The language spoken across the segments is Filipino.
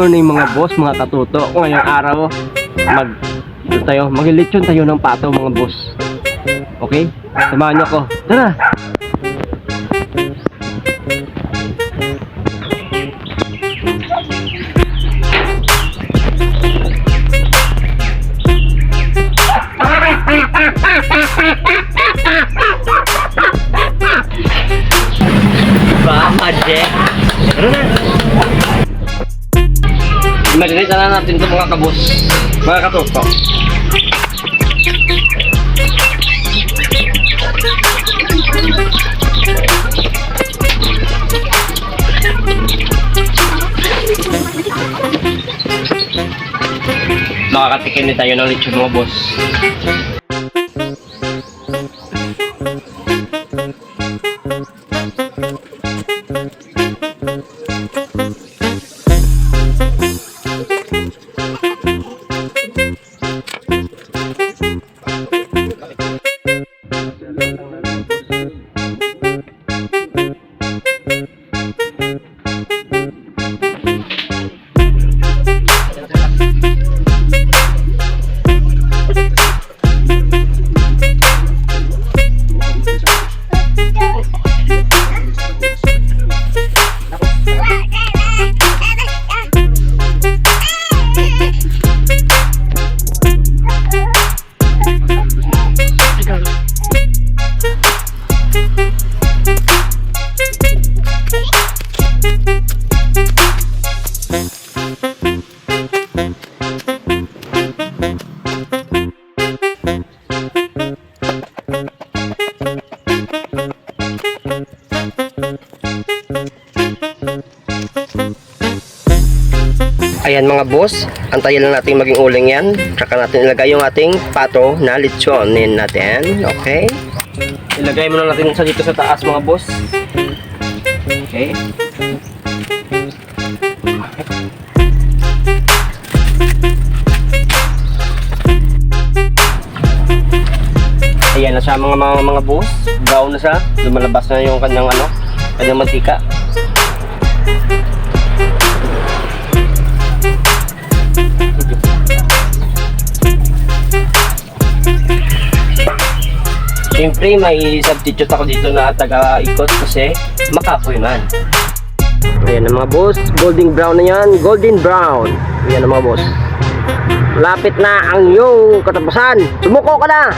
Morning mga boss, mga katuto. Ngayong araw, maglilitsyon tayo ng pato mga boss. Okay? Samahan niyo ako. Tara! Magic! Tara na! Marinate na natin ito mga kabos, mga katuto. Makakatikin din tayo ng lechon mga boss. Ayan mga boss, antayin lang natin maging uling yan. Tsaka natin ilagay yung ating pato na lechonin natin. Okay? Ilagay muna natin sa dito sa taas mga boss. Okay? Ayan na siya mga boss. Brown na siya. Lumalabas na yung kanyang kanyang mantika. Siyempre may substitute ako dito na taga-ikot kasi makapoy man. Ayan na mga boss, golden brown na yan, golden brown. Ayan na mga boss. Lapit na ang iyong katapusan. Sumuko ka na!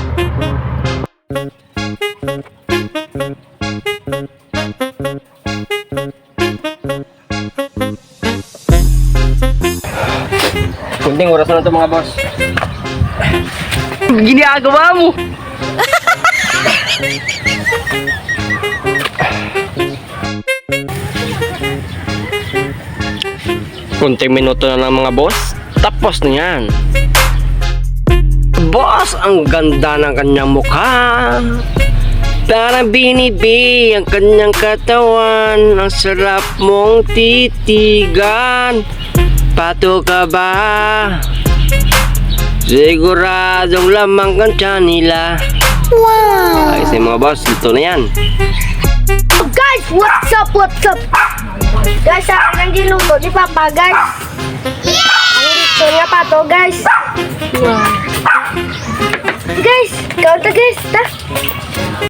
Kunting oras na ito mga boss. Ginagawa mo! Kunting minuto na lang mga boss, tapos na yan. Boss, ang ganda ng kanyang mukha. Parang binibi ang kanyang katawan. Ang sarap mong titigan. Pato ka ba? Siguradong lamang ang tiyan nila. Wow! Ay, mga boss, ito na yan. Guys, what's up? Guys, ang niluto ni Papa, guys. Ang dito niya pa to, guys. Wow. Guys, kaunta guys, ta.